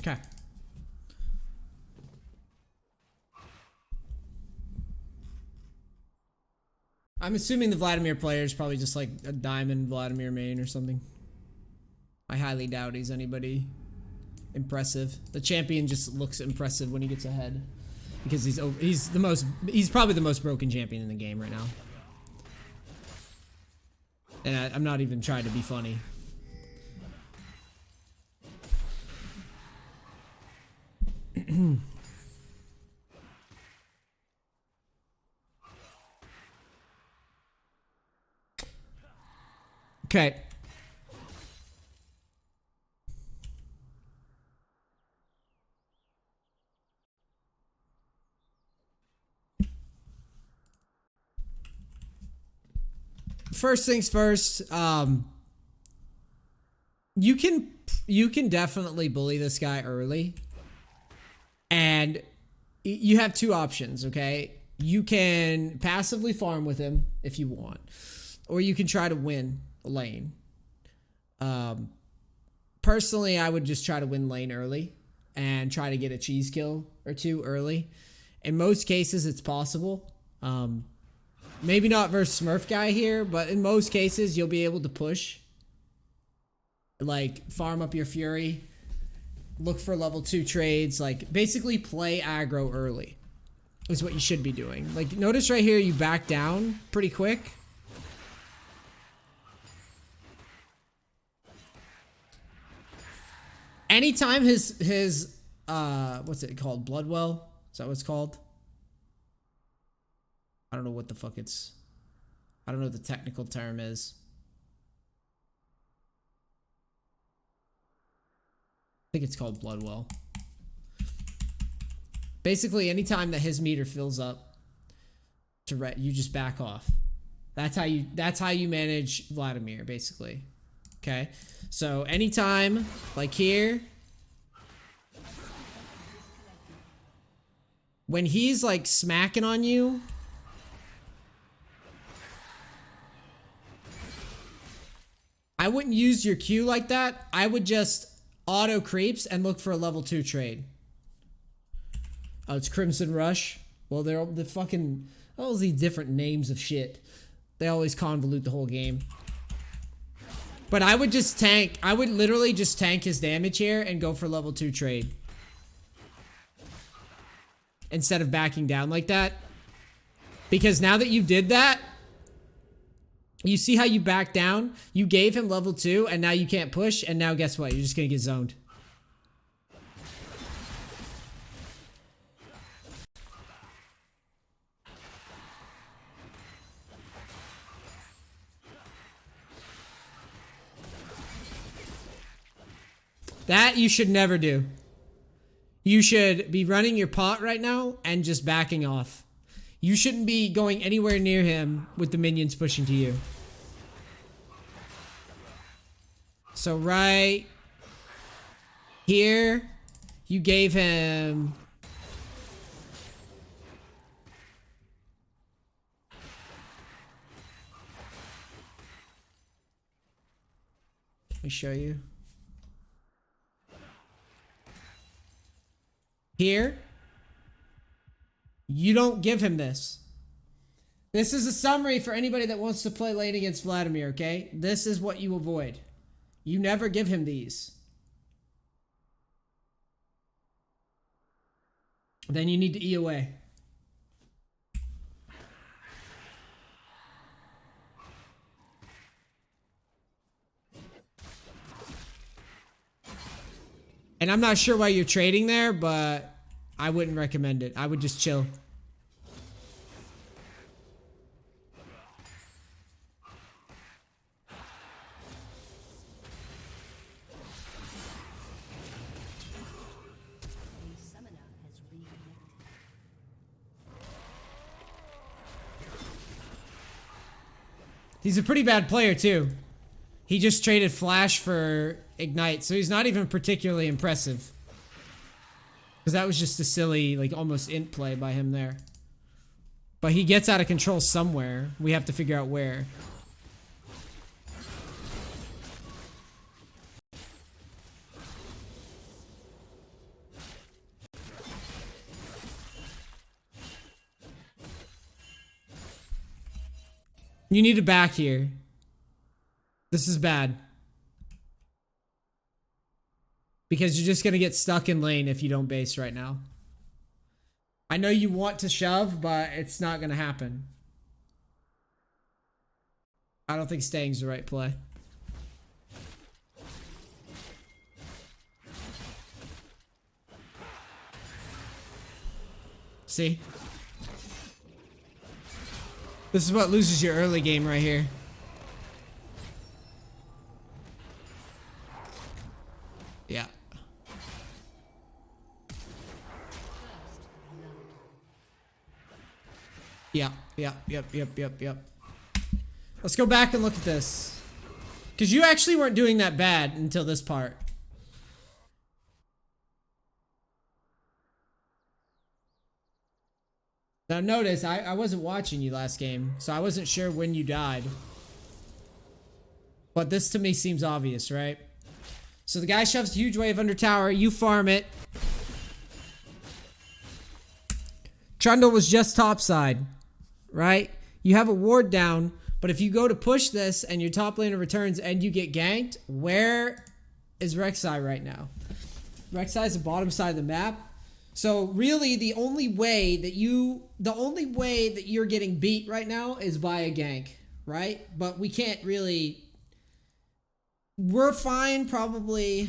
Okay. I'm assuming the Vladimir player is probably just like a diamond Vladimir main or something. I highly doubt he's anybody impressive. The champion just looks impressive when he gets ahead because he's probably the most broken champion in the game right now. And I'm not even trying to be funny. Okay. First things first, you can definitely bully this guy early. And you have two options, okay? You can passively farm with him if you want, or you can try to win lane. Personally, I would just try to win lane early and try to get a cheese kill or two early. In most cases, it's possible. Maybe not versus Smurf guy here, but in most cases, you'll be able to push. Like, farm up your Fury. Look for level 2 trades. Like, basically play aggro early is what you should be doing. Like, notice right here, you back down pretty quick. Anytime his what's it called? Bloodwell? Is that what it's called? I don't know what the fuck it's... I don't know what the technical term is. I think it's called Bloodwell. Basically, anytime that his meter fills up, you just back off. That's how you manage Vladimir, basically. Okay? So, anytime, like here, when he's like smacking on you, I wouldn't use your Q like that. I would just auto creeps and look for a level 2 trade. Oh, it's Crimson Rush. Well, they're the fucking all these different names of shit. They always convolute the whole game. But I would just tank. I would literally just tank his damage here and go for level 2 trade. Instead of backing down like that. Because now that you did that, you see how you back down? You gave him level 2 and now you can't push, and now guess what? You're just gonna get zoned. That you should never do. You should be running your pot right now and just backing off. You shouldn't be going anywhere near him with the minions pushing to you. So right here, you gave him... Let me show you. Here, you don't give him this. This is a summary for anybody that wants to play lane against Vladimir, okay? This is what you avoid. You never give him these. Then you need to E away. And I'm not sure why you're trading there, but I wouldn't recommend it. I would just chill. He's a pretty bad player, too. He just traded Flash for Ignite, so he's not even particularly impressive. Because that was just a silly, like, almost int play by him there. But he gets out of control somewhere. We have to figure out where. You need to back here. This is bad. Because you're just going to get stuck in lane if you don't base right now. I know you want to shove, but it's not going to happen. I don't think staying's the right play. See? This is what loses your early game right here. Yeah. Yep. Let's go back and look at this. Because you actually weren't doing that bad until this part. Now notice, I wasn't watching you last game, so I wasn't sure when you died. But this to me seems obvious, right? So the guy shoves a huge wave under tower, you farm it. Trundle was just topside, right? You have a ward down, but if you go to push this and your top laner returns and you get ganked, where is Rek'Sai right now? Rek'Sai is the bottom side of the map. So really the only way that you're getting beat right now is by a gank, right? But we can't really, we're fine probably.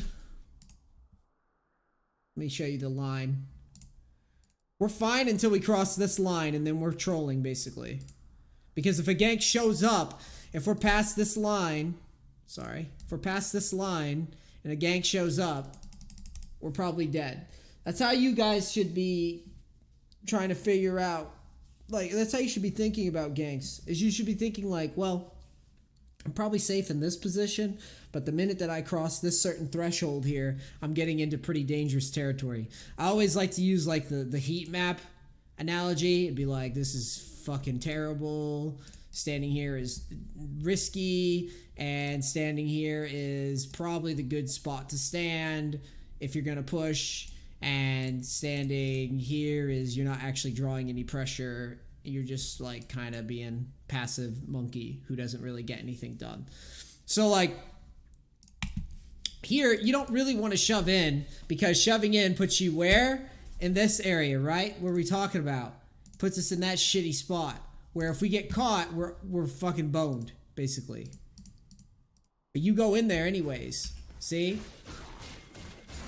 Let me show you the line. We're fine until we cross this line and then we're trolling basically. Because if a gank shows up, if we're past this line, if we're past this line and a gank shows up, we're probably dead. That's how you guys should be trying to figure out, like, that's how you should be thinking about ganks, is you should be thinking like, well, I'm probably safe in this position, but the minute that I cross this certain threshold here, I'm getting into pretty dangerous territory. I always like to use like the heat map analogy. It'd be like, this is fucking terrible. Standing here is risky, and standing here is probably the good spot to stand if you're gonna push. And standing here is you're not actually drawing any pressure. You're just like kind of being passive monkey who doesn't really get anything done. So like here, you don't really want to shove in because shoving in puts you where? In this area, right? Where we talking about? Puts us in that shitty spot where if we get caught, we're fucking boned, basically. But you go in there anyways. See?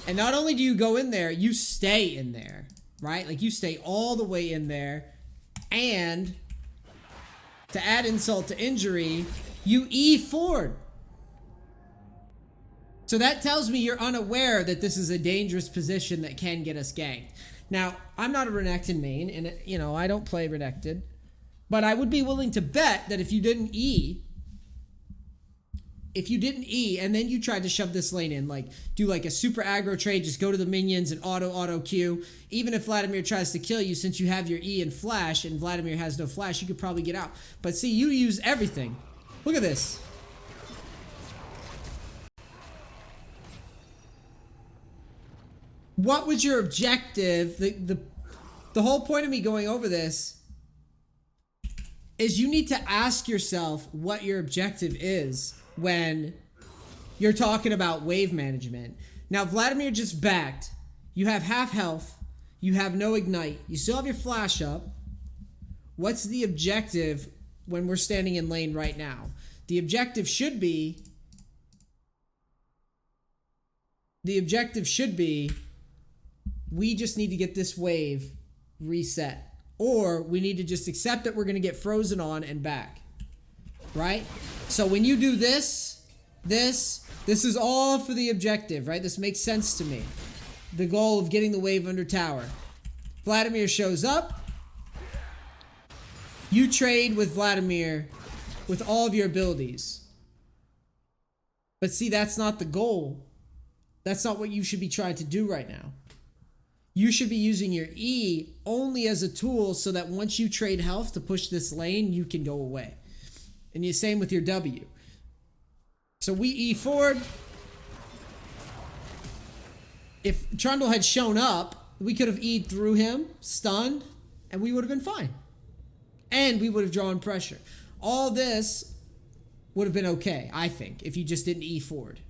And not only do you go in there, you stay in there, right? Like you stay all the way in there. And to add insult to injury, you E forward. So that tells me you're unaware that this is a dangerous position that can get us ganked. Now, I'm not a Renekton main, and you know, I don't play Renekton. But I would be willing to bet that if you didn't E and then you tried to shove this lane in, like do like a super aggro trade, just go to the minions and auto Q. Even if Vladimir tries to kill you, since you have your E and flash and Vladimir has no flash, you could probably get out. But see, you use everything. Look at this. What was your objective? The whole point of me going over this is you need to ask yourself what your objective is when you're talking about wave management. Now, Vladimir just backed. You have half health. You have no ignite. You still have your flash up. What's the objective when we're standing in lane right now? The objective should be... we just need to get this wave reset. Or we need to just accept that we're going to get frozen on and back. Right? So when you do this is all for the objective, right? This makes sense to me. The goal of getting the wave under tower. Vladimir shows up. You trade with Vladimir with all of your abilities. But see, that's not the goal. That's not what you should be trying to do right now. You should be using your E only as a tool so that once you trade health to push this lane, you can go away. And the same with your W. So we E forward. If Trundle had shown up, we could have E'd through him, stunned, and we would have been fine. And we would have drawn pressure. all this would have been okay, I think, if you just didn't E forward.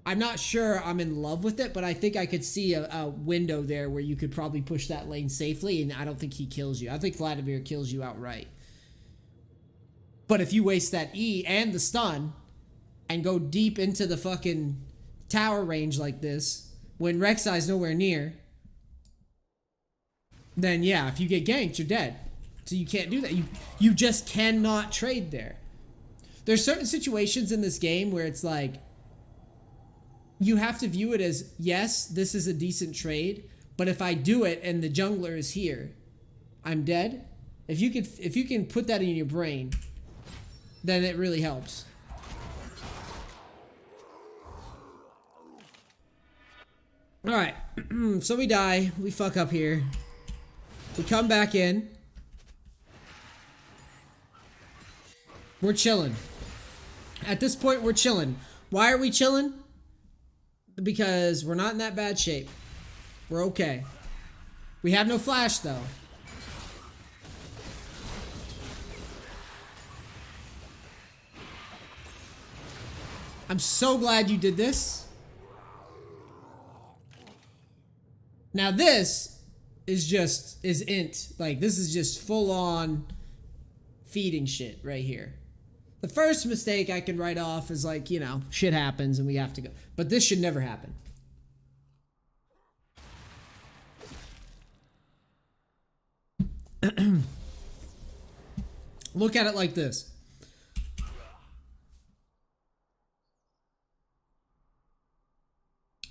I'm not sure I'm in love with it, but I think I could see a window there where you could probably push that lane safely, and I don't think he kills you. I think Vladimir kills you outright. But if you waste that E and the stun and go deep into the fucking tower range like this, when Rek'Sai's nowhere near, then yeah, if you get ganked, you're dead. So you can't do that. You just cannot trade there. There's certain situations in this game where it's like, you have to view it as, yes, this is a decent trade, but if I do it and the jungler is here, I'm dead. If you can put that in your brain, then it really helps. All right, so we die, we fuck up here. We come back in. We're chilling. At this point, we're chilling. Why are we chilling? Because we're not in that bad shape. We're okay. We have no flash, though. I'm so glad you did this. Now this is int. Like, this is just full-on feeding shit right here. The first mistake I can write off is like, you know, shit happens and we have to go. But this should never happen. Look at it like this.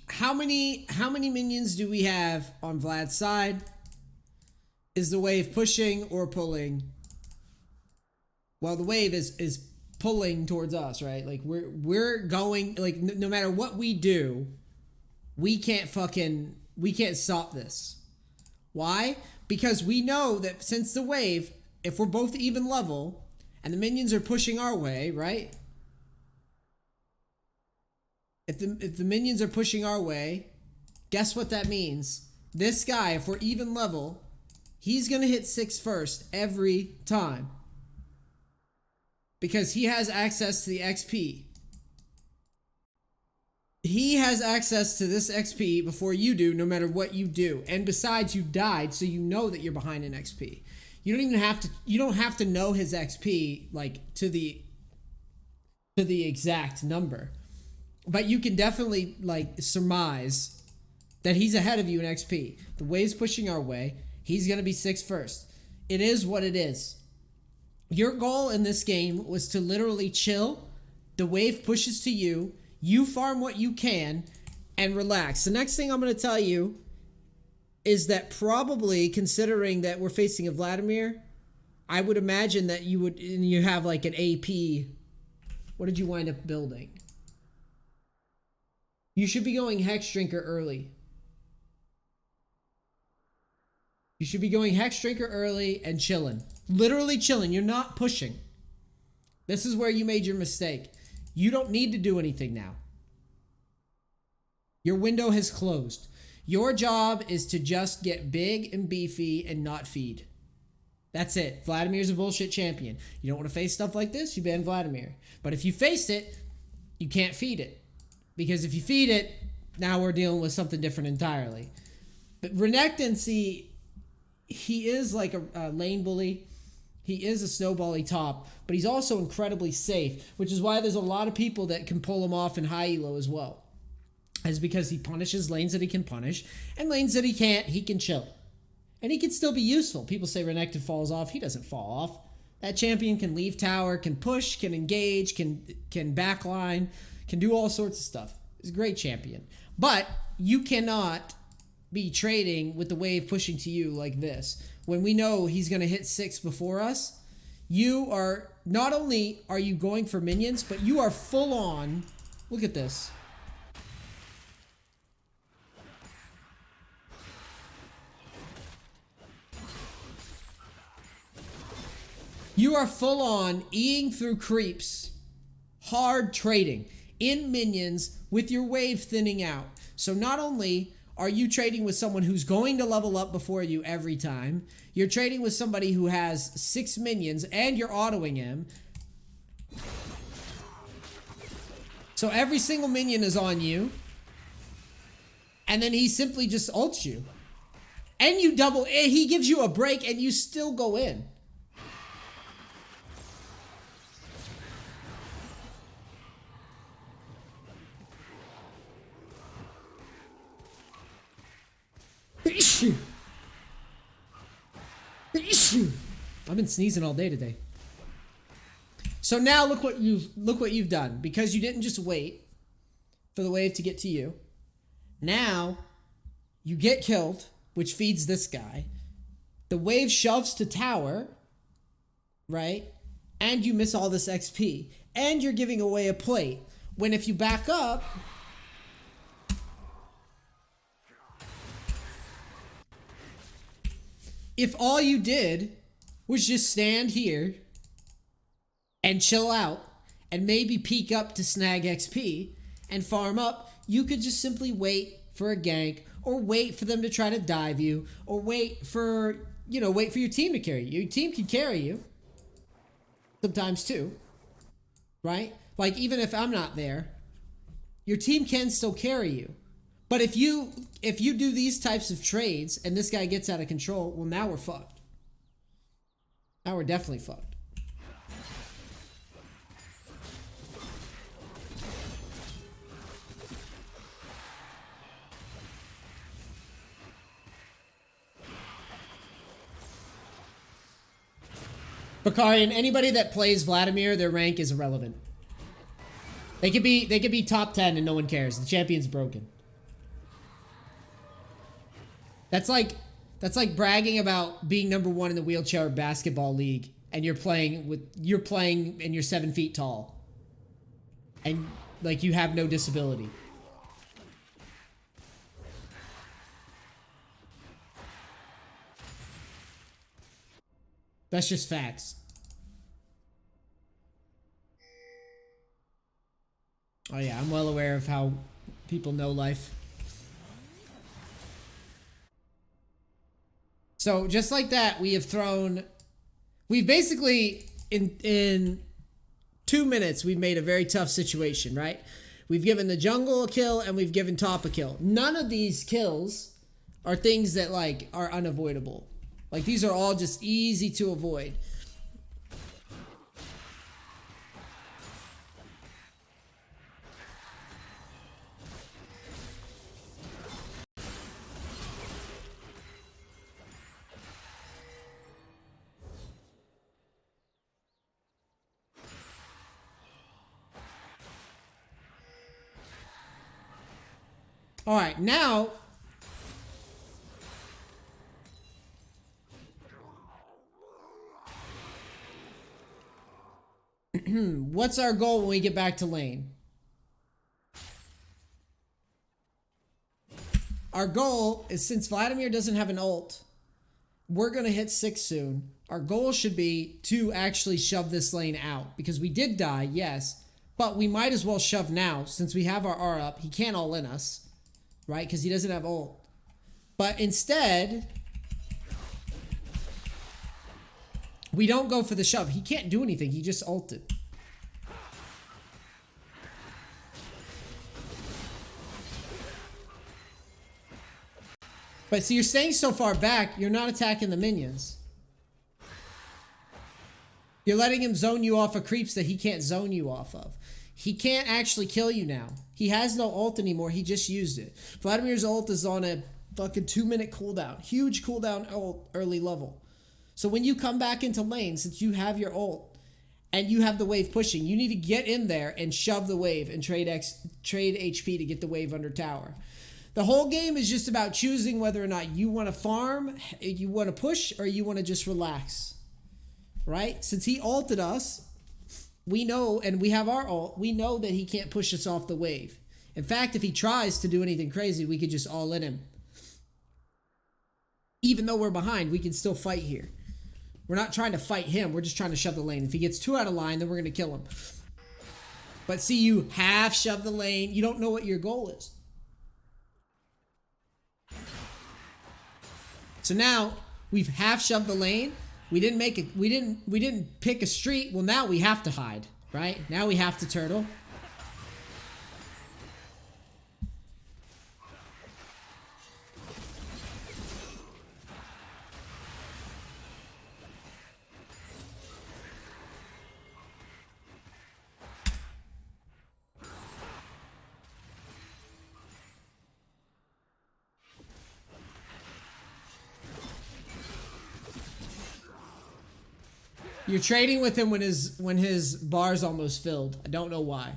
How many minions do we have on Vlad's side? Is the wave pushing or pulling? Well, the wave is pulling towards us, right? Like we're going, like, no matter what we do, we can't stop this. Why? Because we know that since the wave, if we're both even level and the minions are pushing our way, right? If the minions are pushing our way, guess what that means? This guy, if we're even level, he's gonna hit 6 first every time. Because he has access to the XP. He has access to this XP before you do, no matter what you do. And besides, you died, so you know that you're behind in XP. You don't have to know his XP, like, to the exact number. But you can definitely, like, surmise that he's ahead of you in XP. The wave's pushing our way. He's gonna be 6 first. It is what it is. Your goal in this game was to literally chill. The wave pushes to you. You farm what you can and relax. The next thing I'm going to tell you is that probably, considering that we're facing a Vladimir, I would imagine that you have like an AP. What did you wind up building? You should be going Hex Drinker early. You should be going Hex Drinker early and chilling. Literally chilling. You're not pushing. This is where you made your mistake. You don't need to do anything now. Your window has closed. Your job is to just get big and beefy and not feed. That's it. Vladimir's a bullshit champion. You don't want to face stuff like this, you ban Vladimir. But if you face it, you can't feed it. Because if you feed it, now we're dealing with something different entirely. But Renekton, see, he is like a lane bully. He is a snowbally top, but he's also incredibly safe, which is why there's a lot of people that can pull him off in high elo as well. Is because he punishes lanes that he can punish, and lanes that he can't, he can chill. And he can still be useful. People say Renekton falls off. He doesn't fall off. That champion can leave tower, can push, can engage, can backline, can do all sorts of stuff. He's a great champion. But you cannot be trading with the wave pushing to you like this. When we know he's going to hit 6 before us, you are, not only are you going for minions, but you are full on, look at this. You are full on eating through creeps, hard trading in minions with your wave thinning out. So not only are you trading with someone who's going to level up before you every time? You're trading with somebody who has 6 minions and you're autoing him. So every single minion is on you. And then he simply just ults you. And you double, he gives you a break and you still go in. I've been sneezing all day today. So now look what you've done. Because you didn't just wait for the wave to get to you. Now you get killed, which feeds this guy. The wave shoves to tower, right? And you miss all this XP. And you're giving away a plate. When if you back up, if all you did was just stand here and chill out and maybe peek up to snag XP and farm up, you could just simply wait for a gank or wait for them to try to dive you or wait for your team to carry you. Your team can carry you sometimes too, right? Like even if I'm not there, your team can still carry you. But if you do these types of trades and this guy gets out of control, well, now we're fucked. Now we're definitely fucked. Bakarian, anybody that plays Vladimir, their rank is irrelevant. They could be top 10 and no one cares. The champion's broken. That's like bragging about being #1 in the wheelchair basketball league and you're playing and you're 7 feet tall. And like you have no disability. That's just facts. Oh yeah, I'm well aware of how people know life. So just like that, we've basically, in 2 minutes, we've made a very tough situation, right? We've given the jungle a kill and we've given top a kill. None of these kills are things that like are unavoidable. Like these are all just easy to avoid. All right, now what's our goal when we get back to lane? Our goal is, since Vladimir doesn't have an ult, we're going to hit 6 soon. Our goal should be to actually shove this lane out. Because we did die, yes. But we might as well shove now, since we have our R up. He can't all in us, right? Because he doesn't have ult. But instead, we don't go for the shove. He can't do anything. He just ulted. But so you're staying so far back, you're not attacking the minions. You're letting him zone you off of creeps that he can't zone you off of. He can't actually kill you now. He has no ult anymore. He just used it. Vladimir's ult is on a fucking 2-minute cooldown. Huge cooldown ult early level. So when you come back into lane, since you have your ult and you have the wave pushing, you need to get in there and shove the wave and trade HP to get the wave under tower. The whole game is just about choosing whether or not you want to farm, you want to push, or you want to just relax. Right? Since he ulted us, we know, and we have our ult, we know that he can't push us off the wave. In fact, if he tries to do anything crazy, we could just all in him. Even though we're behind, we can still fight here. We're not trying to fight him, we're just trying to shove the lane. If he gets 2 out of line, then we're going to kill him. But see, you half shove the lane, you don't know what your goal is. So now we've half shoved the lane. We didn't make it. We didn't pick a street. Well, now we have to hide, right? Now we have to turtle. You're trading with him when his bar's almost filled. I don't know why.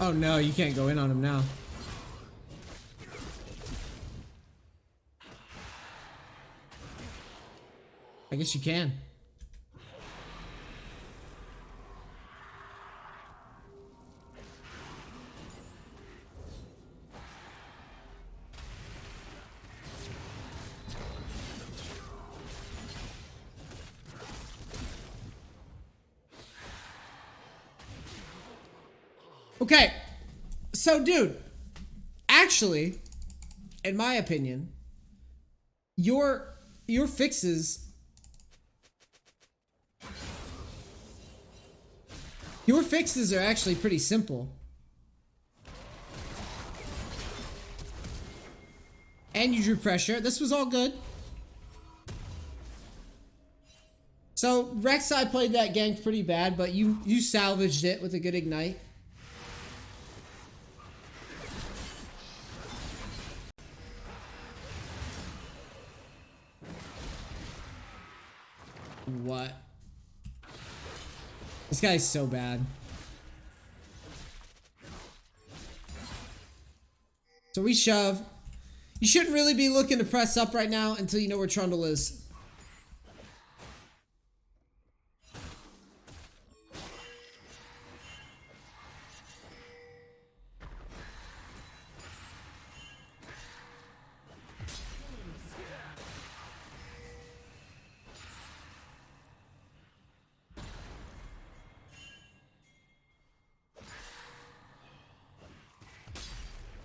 Oh no, you can't go in on him now. I guess you can. Okay, so dude, actually, in my opinion, your fixes are actually pretty simple. And you drew pressure. This was all good. So Rek'Sai played that gank pretty bad, but you salvaged it with a good ignite. What? This guy's so bad. So we shove. You shouldn't really be looking to press up right now until you know where Trundle is.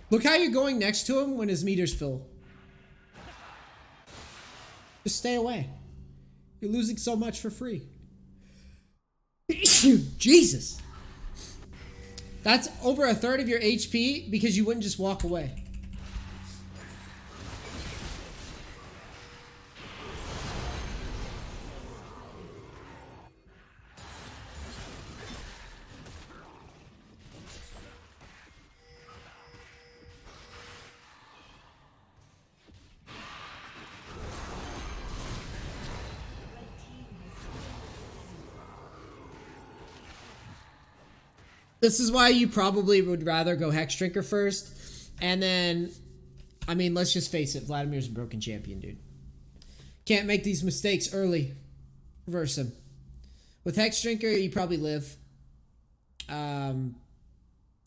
Look how you're going next to him when his meters fill. Just stay away. You're losing so much for free. Jesus. That's over a third of your HP because you wouldn't just walk away. This is why you probably would rather go Hex Drinker first. And then, I mean, let's just face it. Vladimir's a broken champion, dude. Can't make these mistakes early. Reverse him. With Hex Drinker, you probably live. And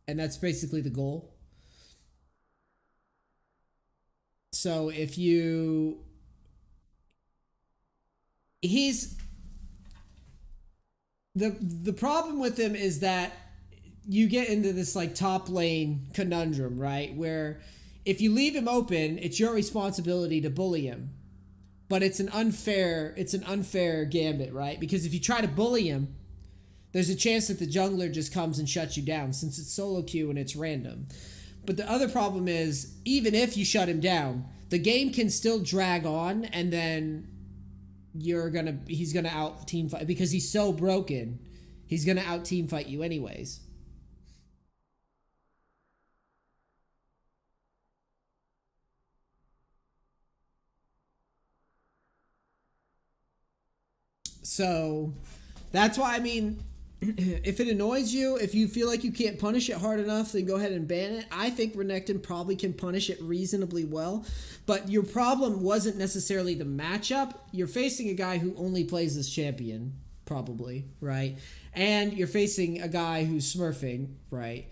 that's basically the goal. So if you... The problem with him is that you get into this like top lane conundrum, right? Where if you leave him open, it's your responsibility to bully him. But it's an unfair gambit, right? Because if you try to bully him, there's a chance that the jungler just comes and shuts you down since it's solo queue and it's random. But the other problem is, even if you shut him down, the game can still drag on and then he's gonna out team fight because he's so broken. He's gonna out team fight you anyways. So that's why, I mean, If it annoys you, if you feel like you can't punish it hard enough, then go ahead and ban it. I think Renekton probably can punish it reasonably well, but your problem wasn't necessarily the matchup. You're facing a guy who only plays this champion, probably, right? And you're facing a guy who's smurfing, right?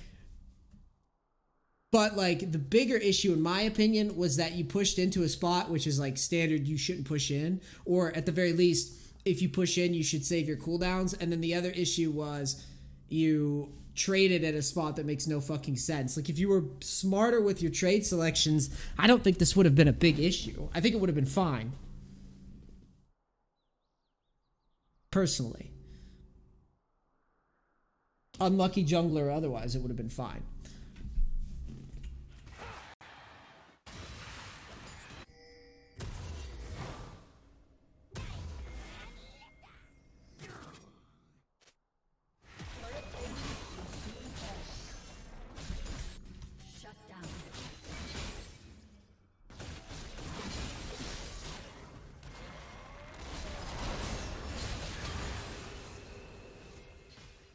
But, like, the bigger issue, in my opinion, was that you pushed into a spot, which is, like, standard you shouldn't push in. Or, at the very least, if you push in, you should save your cooldowns. And then the other issue was you traded at a spot that makes no fucking sense. Like, if you were smarter with your trade selections, I don't think this would have been a big issue. I think it would have been fine. Personally. Unlucky jungler or otherwise, it would have been fine.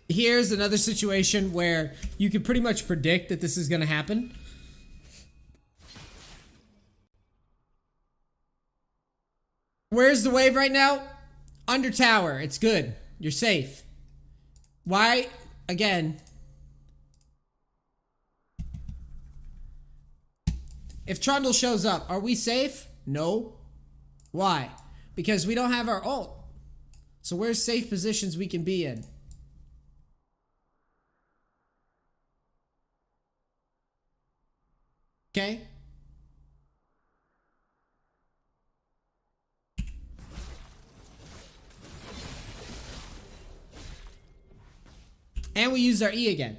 Here's another situation where you can pretty much predict that this is going to happen. Where's the wave right now? Under tower. It's good. You're safe. Why? Again. If Trundle shows up, are we safe? No. Why? Because we don't have our ult. So where's safe positions we can be in? Okay. And we used our E again.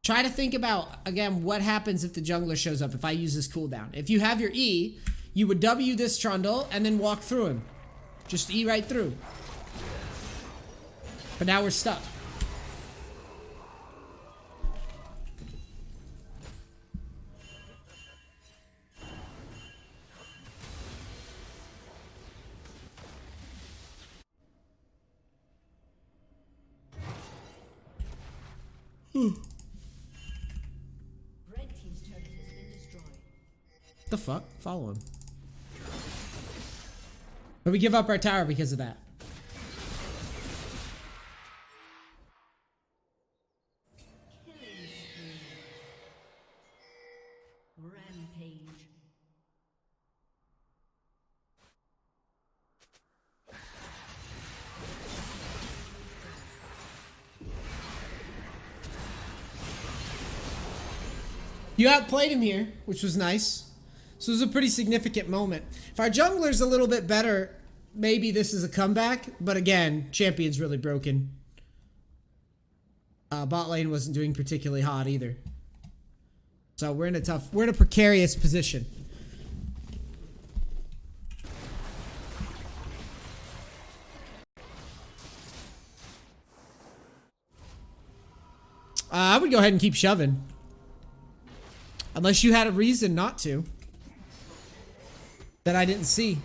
Try to think about, again, what happens if the jungler shows up, if I use this cooldown. If you have your E, you would W this Trundle and then walk through him. Just E right through. But now we're stuck. The fuck? Follow him. But we give up our tower because of that. Rampage. You outplayed him here, which was nice. So it was a pretty significant moment. If our jungler's a little bit better, maybe this is a comeback. But again, champion's really broken. Bot lane wasn't doing particularly hot either. So we're in a precarious position. I would go ahead and keep shoving. Unless you had a reason not to. That I didn't see.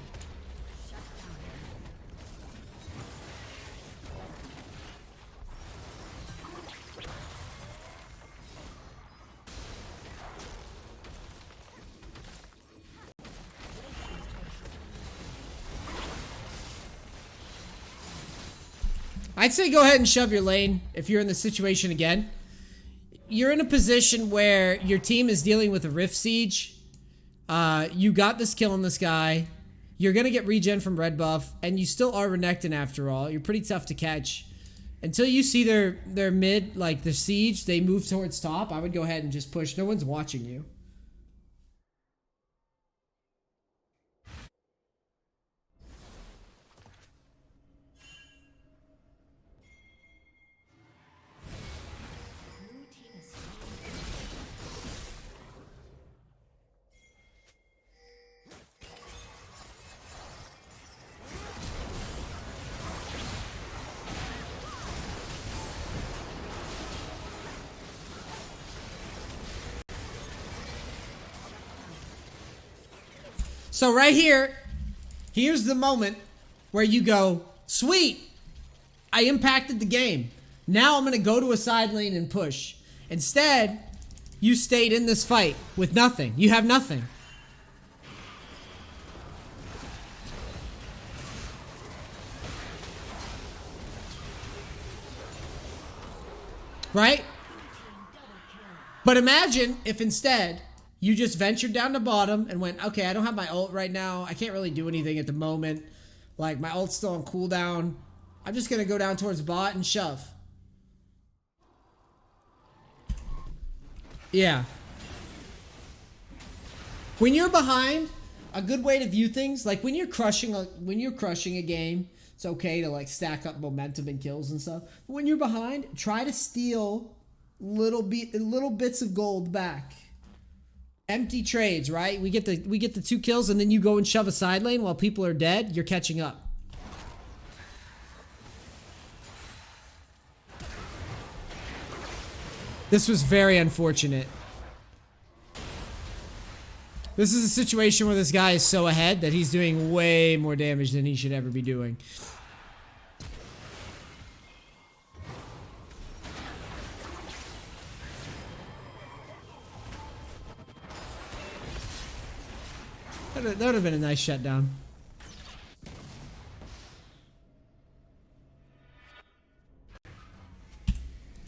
I'd say go ahead and shove your lane if you're in this situation again. You're in a position where your team is dealing with a Rift Siege. You got this kill on this guy. You're going to get regen from red buff. And you still are Renekton after all. You're pretty tough to catch. Until you see their mid, like the siege, they move towards top. I would go ahead and just push. No one's watching you. So right here, here's the moment where you go, sweet, I impacted the game. Now I'm going to go to a side lane and push. Instead, you stayed in this fight with nothing. You have nothing. Right? But imagine if instead you just ventured down the bottom and went, okay, I don't have my ult right now. I can't really do anything at the moment. Like, my ult's still on cooldown. I'm just going to go down towards bot and shove. Yeah. When you're behind, a good way to view things, like when you're crushing a game, it's okay to like stack up momentum and kills and stuff. But when you're behind, try to steal little bits of gold back. Empty trades, right? We get the 2 kills and then you go and shove a side lane while people are dead. You're catching up. This was very unfortunate. This is a situation where this guy is so ahead that he's doing way more damage than he should ever be doing. That would have been a nice shutdown.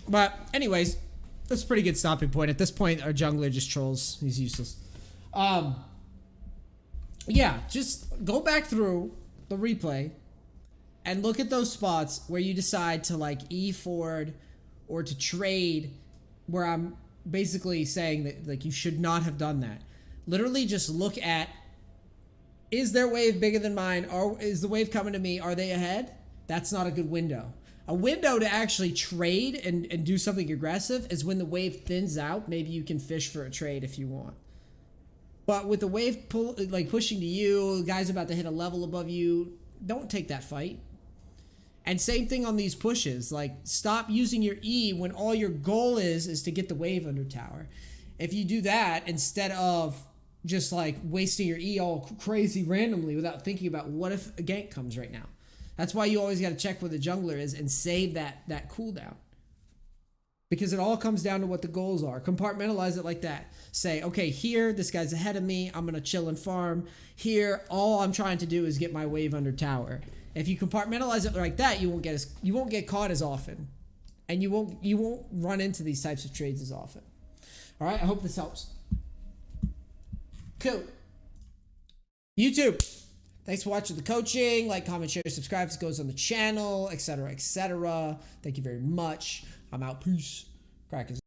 But anyways, that's a pretty good stopping point. At this point, our jungler just trolls. He's useless. Yeah, just go back through the replay and look at those spots where you decide to like E forward or to trade, where I'm basically saying that like you should not have done that. Literally just look at, is their wave bigger than mine? Or is the wave coming to me? Are they ahead? That's not a good window. A window to actually trade and do something aggressive is when the wave thins out. Maybe you can fish for a trade if you want. But with the wave pushing to you, guys about to hit a level above you, don't take that fight. And same thing on these pushes. Like, stop using your E when all your goal is to get the wave under tower. If you do that instead of just like wasting your E all crazy randomly without thinking about what if a gank comes right now. That's why you always got to check where the jungler is and save that cooldown. Because it all comes down to what the goals are. Compartmentalize it like that. Say, okay, here, this guy's ahead of me. I'm going to chill and farm. Here, all I'm trying to do is get my wave under tower. If you compartmentalize it like that, you won't get caught as often. And you won't run into these types of trades as often. All right, I hope this helps. Cool. YouTube. Thanks for watching the coaching. Like, comment, share, subscribe. This goes on the channel, etc., etc. Thank you very much. I'm out. Peace. Crackers.